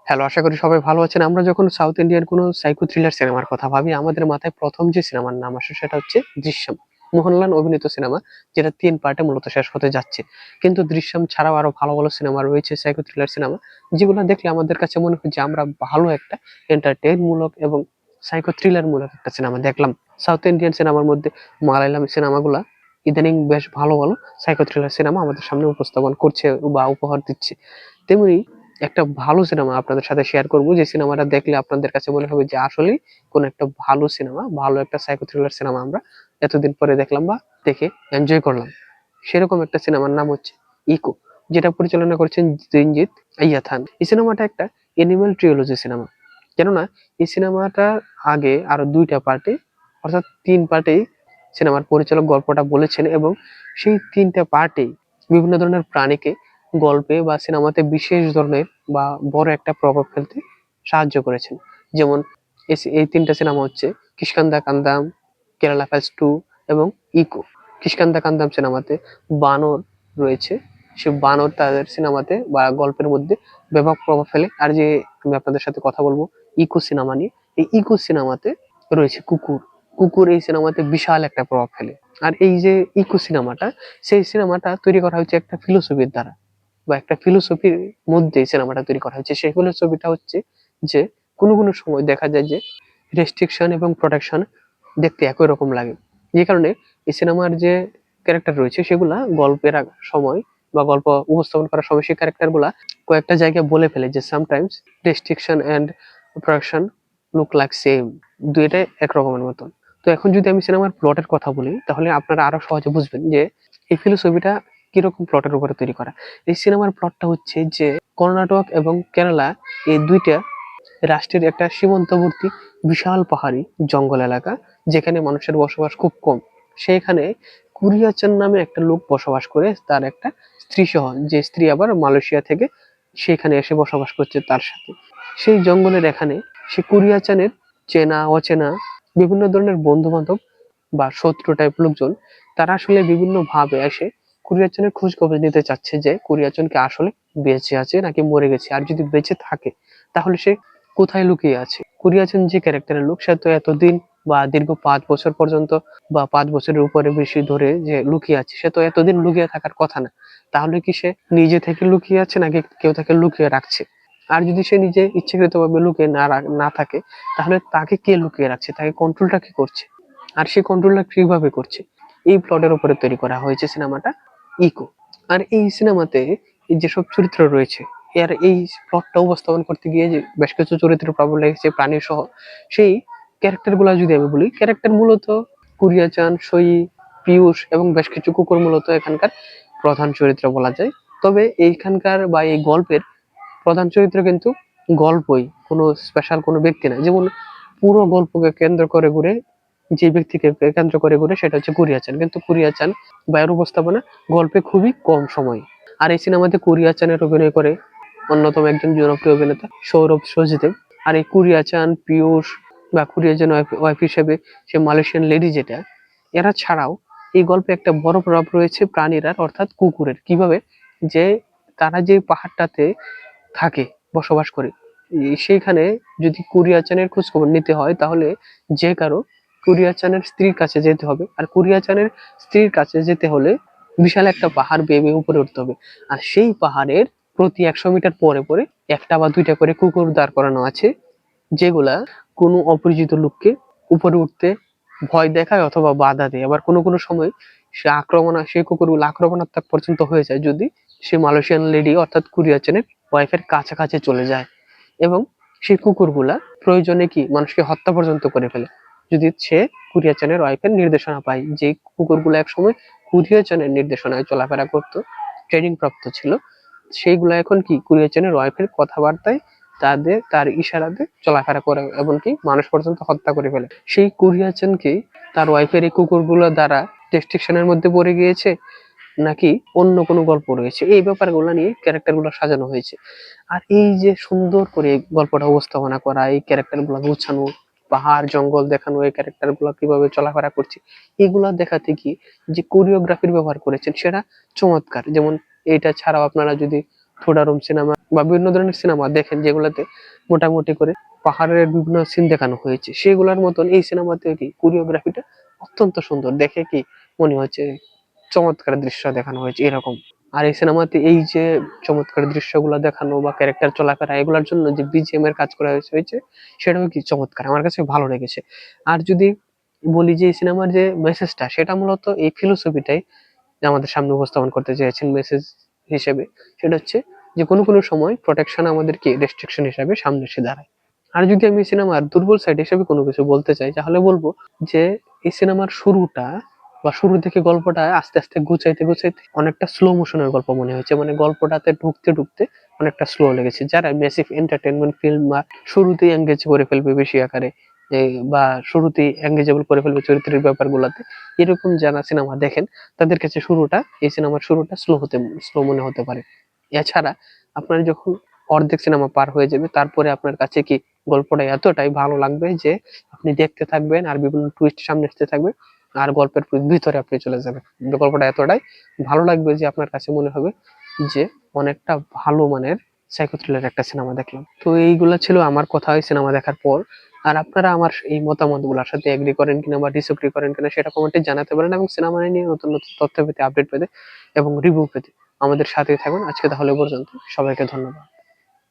Hello, আশা করি সবাই ভালো আছেন। আমরা যখন সাউথ ইন্ডিয়ান কোনো সাইকো থ্রিলার সিনেমার কথা ভাবি, আমাদের মাথায় ১ম যে সিনেমার নাম আসে সেটা হচ্ছে 'দৃশ্যম'। মোহনলাল অভিনীত সিনেমা, যেটা ৩ পার্টে মূলত শেষ হতে যাচ্ছে। কিন্তু 'দৃশ্যম' ছাড়াও আরো ভালো, ভালো সিনেমা রয়েছে সাইকো থ্রিলার সিনেমা, যেগুলা দেখলে আমাদের কাছে মনে হয় যে আমরা ভালো একটা এন্টারটেইন মূলক এবং সাইকো থ্রিলার মূলক একটা সিনেমা দেখলাম। সাউথ ইন্ডিয়ান সিনেমার মধ্যে মালায়ালাম সিনেমাগুলা ইদানিং বেশ ভালো, ভালো সাইকো থ্রিলার সিনেমা আমাদের সামনে উপস্থাপন করছে বা উপহার দিচ্ছে। তেমনি একটা ভালো সিনেমা আপনাদের সাথে শেয়ার করব, যে সিনেমাটা দেখলে আপনাদের কাছে মনে হবে যে আসলেই কোন একটা ভালো সিনেমা, ভালো একটা সাইকো থ্রিলার সিনেমা আমরা এতদিন পরে দেখলাম বা দেখে এনজয় করলাম। সেরকম একটা সিনেমার নাম হচ্ছে 'ইকো', যেটা পরিচালনা করেছেন দিনজিৎ আইয়াথান। এই সিনেমাটা একটা অ্যানিমাল ট্রিলজি সিনেমা। কেননা এই সিনেমাটার আগে আরো ২ টা পার্টে, অর্থাৎ ৩ পার্টেই সিনেমার পরিচালক গল্পটা বলেছেন এবং সেই ৩ টা পার্টেই বিভিন্ন ধরনের প্রাণীকে গল্পে বা সিনেমাতে বিশেষ ধরনের বা বড় একটা প্রভাব ফেলতে সাহায্য করেছেন। যেমন এই ৩ টা সিনেমা হচ্ছে 'কিষ্কিন্ধা কান্দাম', 'কেরালা ফাইলস 2' এবং 'ইকো'। 'কিষ্কিন্ধা কান্দাম' সিনেমাতে বানর রয়েছে। সে বানর তাদের সিনেমাতে বা গল্পের মধ্যে ব্যাপক প্রভাব ফেলে। আর যে আমি আপনাদের সাথে কথা বলবো 'ইকো' সিনেমা নিয়ে। এই 'ইকো' সিনেমাতে রয়েছে কুকুর। কুকুর এই সিনেমাতে বিশাল একটা প্রভাব ফেলে। আর এই যে 'ইকো' সিনেমাটা, সেই সিনেমাটা তৈরি করা হয়েছে একটা ফিলোসফির দ্বারা, বা একটা ফিলোসফির মধ্যে সিনেমাটা তৈরি করা হয়েছে। সেই ফিলোসফিটা হচ্ছে যে কোনো সময় দেখা যায় যে রেস্ট্রিকশন এবং প্রোটেকশন দেখতে একই রকম লাগে। যে কারণে এই সিনেমার যে ক্যারেক্টার রয়েছে সেগুলা গল্পের সময় বা গল্প উপস্থাপন করার সময় সেই ক্যারেক্টার গুলা কয়েকটা জায়গায় বলে ফেলে যে sometimes restriction and protection look like same, দুইটাই এক রকমের মতন। তো এখন যদি আমি সিনেমার প্লটের কথা বলি, তাহলে আপনারা আরো সহজে বুঝবেন যে এই ফিলোসফিটা কিরকম প্লটের উপরে তৈরি করা। এই সিনেমার প্লটটা হচ্ছে যে কর্ণাটক এবং কেরালা, এই ২ টা রাষ্ট্রের একটা সীমান্তবর্তী বিশাল পাহাড়ি জঙ্গল এলাকা, যেখানে মানুষের বসবাস খুব কম। সেখানে কুরিয়াচান নামে একটা লোক বসবাস করে, তার একটা স্ত্রী সহ, যে স্ত্রী আবার মালয়েশিয়া থেকে সেখানে এসে বসবাস করছে তার সাথে। সেই জঙ্গলের এখানে সে কুরিয়াচানের চেনা অচেনা বিভিন্ন ধরনের বন্ধু বান্ধব বা শত্রু টাইপ লোকজন, তারা আসলে বিভিন্ন ভাবে এসে কুরিয়াচানের খোঁজ খবর নিতে চাচ্ছে যে কুরিয়াচান কি আসলে বেঁচে আছে নাকি মরে গেছে, আর যদি বেঁচে থাকে তাহলে সে কোথায় লুকিয়ে আছে। কুরিয়াচান যে ক্যারেক্টারের লোক, সে তো এতদিন বা দীর্ঘ ৫ বছর পর্যন্ত বা ৫ বছরের উপরে বেশি ধরে যে লুকিয়ে আছে, সে তো এতদিন লুকিয়ে থাকার কথা না। তাহলে কি সে নিজে থেকে লুকিয়ে আছে নাকি কেউ তাকে লুকিয়ে রাখছে? আর যদি সে নিজে ইচ্ছাকৃতভাবে লুকিয়ে না থাকে, তাহলে তাকে কে লুকিয়ে রাখছে, তাকে কন্ট্রোলটা কে করছে, আর সেই কন্ট্রোলটা কিভাবে করছে? এই প্লটের উপরে তৈরি করা হয়েছে সিনেমাটা 'ইকো'। আর এই সিনেমাতে এই যেসব চরিত্র রয়েছে, এর এই প্লটটা উপস্থাপন করতে গিয়ে যে বেশ কিছু চরিত্রের প্রবলেম লেগেছে প্রাণী সহ, সেই ক্যারেক্টার গুলা যদি আমি বলি, ক্যারেক্টার মূলত কুরিয়া-চান, সই, পিয়ুষ এবং বেশ কিছু কুকুর মূলত এখানকার প্রধান চরিত্র বলা যায়। তবে এইখানকার বা এই গল্পের প্রধান চরিত্র কিন্তু গল্পই, কোনো স্পেশাল কোনো ব্যক্তি না। যেমন পুরো গল্পকে কেন্দ্র করে ঘুরে, যে ব্যক্তিকে কেন্দ্র করে ঘুরে সেটা হচ্ছে কুরিয়া-চান। কিন্তু কুরিয়া-চান বা এর উপস্থাপনা গল্পে খুবই কম সময়। আর এই সিনেমাতে কুরিয়া-চানের অভিনয় করে অন্যতম একজন জনপ্রিয় অভিনেতা সৌরভ সজীদেব। আর এই কুরিয়া-চান, পীযূষ বা কুরিয়া-চান ওয়াইফ হিসেবে সে মালয়েশিয়ান লেডি যেটা, এরা ছাড়াও এই গল্পে একটা বড় প্রভাব রয়েছে প্রাণীরার, অর্থাৎ কুকুরের। কিভাবে? যে তারা যে পাহাড়টাতে থাকে, বসবাস করে, সেইখানে যদি কুরিয়া-চানের খোঁজ খবর নিতে হয়, তাহলে যে কারো কুরিয়া-চানের স্ত্রীর কাছে যেতে হবে। আর কুরিয়া-চানের স্ত্রীর কাছে যেতে হলে বিশাল একটা পাহাড় বেয়ে বেয়ে উপরে উঠতে হবে। আর সেই পাহাড়ের প্রতি ১০০ মিটার পরে পরে একটা বা দুইটা করে কুকুর দাঁড় করানো আছে, যেগুলা কোনো অপরিচিত লোককে উপরে উঠতে ভয় দেখায় অথবা বাধা দেয়। আবার কোনো সময় সেই কুকুরগুলো আক্রমণাত্মক পর্যন্ত হয়ে যায় যদি সে মালয়েশিয়ান লেডি অর্থাৎ কুরিয়াচানের ওয়াইফের কাছাকাছি চলে যায়। এবং সেই কুকুরগুলা প্রয়োজনে কি মানুষকে হত্যা পর্যন্ত করে ফেলে, যদি সে কুরিয়াচানের ওয়াইফের নির্দেশনা পায়। যে কুকুরগুলো একসময় কুরিয়াচানের নির্দেশনায় চলাফেরা করতো, ট্রেনিং প্রাপ্ত ছিল, সেইগুলা এখন কি কুরিয়াচানের ওয়াইফের কথাবার্তায়, তার ইশারাতে চলাফেরা করে, এমনকি মানুষ পর্যন্ত হত্যা করে ফেলে। সেই কুরিয়াচানকে তার ওয়াইফের এই কুকুরগুলো দ্বারা রেস্ট্রিকশনের মধ্যে পড়ে গিয়েছে, নাকি অন্য কোনো গল্প রয়েছে, এই ব্যাপারগুলো নিয়ে ক্যারেক্টার গুলো সাজানো হয়েছে। আর এই যে সুন্দর করে গল্পটা উপস্থাপনা করা, এই ক্যারেক্টার গুলো গুছানো, পাহাড় জঙ্গল দেখানো, এই ক্যারেক্টার গুলো কিভাবে চলাফেরা করছে, এগুলা দেখাতে গিয়ে যে কোরিওগ্রাফির ব্যবহার করেছেন সেটা চমৎকার। যেমন এটা ছাড়াও আপনারা যদি থোডারুম সিনেমা বা বিভিন্ন ধরনের সিনেমা দেখেন যেগুলোতে মোটামুটি করে পাহাড়ের বিভিন্ন সিন দেখানো হয়েছে, সেগুলোর মতন এই সিনেমাতে কি কোরিওগ্রাফিটা অত্যন্ত সুন্দর, দেখে কি মনে হচ্ছে চমৎকার দৃশ্য দেখানো হয়েছে এরকম। আর এই সিনেমাতে এই যে চমৎকার দৃশ্যগুলো দেখানো বা ক্যারেক্টার চলাফেরা এগুলোর জন্য যে বিজিএম এর কাজ করা হয়েছে সেটাও কি চমৎকার, আমার কাছে ভালো লেগেছে। আর যদি বলি যে এই সিনেমার যে মেসেজটা সেটা মূলত এই ফিলোসফিটাই যে আমাদের সামনে উপস্থাপন করতে চেয়েছেন মেসেজ হিসেবে, সেটা হচ্ছে যে কোনো কোনো সময় প্রোটেকশন আমাদেরকে রেস্ট্রিকশন হিসাবে সামনে এসে দাঁড়ায়। আর যদি আমি সিনেমার দুর্বল সাইড হিসেবে কোনো কিছু বলতে চাই তাহলে বলবো যে এই সিনেমার শুরুটা বা শুরু থেকে গল্পটা আস্তে আস্তে গুছাইতে গুছাইতে অনেকটা স্লো মোশনের গল্প মনে হয়েছে, মানে গল্পটাতে ঢুকতে ঢুকতে অনেকটা স্লো লেগেছে। যারা মেসিভ এন্টারটেনমেন্ট ফিল্ম বা শুরুতেই এঙ্গেজ করে ফেলবে বেশি আকারে বা শুরুতেই এঙ্গেজেবল করে ফেলবে চরিত্রের ব্যাপারগুলোতে, এরকম যারা সিনেমা দেখেন তাদের কাছে শুরুটা এই সিনেমার শুরুটা স্লো মনে হতে পারে। এছাড়া আপনার যখন অর্ধেক সিনেমা পার হয়ে যাবে তারপরে আপনার কাছে কি গল্পটা এতটাই ভালো লাগবে যে আপনি দেখতে থাকবেন আর বিভিন্ন টুইস্ট সামনে আসতে থাকবে আর গল্পের ভিতরে আপনি চলে যাবেন। গল্পটা এতটাই ভালো লাগবে যে আপনার কাছে মনে হবে যে অনেকটা ভালো মানের সাইকো থ্রিলার একটা সিনেমা দেখলাম। তো এইগুলা ছিল আমার কথা ওই সিনেমা দেখার পর। আর আপনারা আমার এই মতামত গুলার সাথে এগ্রি করেন কিনা বা ডিসএগ্রি করেন কিনা সেটা কমেন্টে জানাতে পারেন, এবং সিনেমা নিয়ে নতুন নতুন তথ্য পেতে, আপডেট পেতে এবং রিভিউ পেতে আমাদের সাথে থাকুন। আজকে তাহলে এ পর্যন্ত, সবাইকে ধন্যবাদ।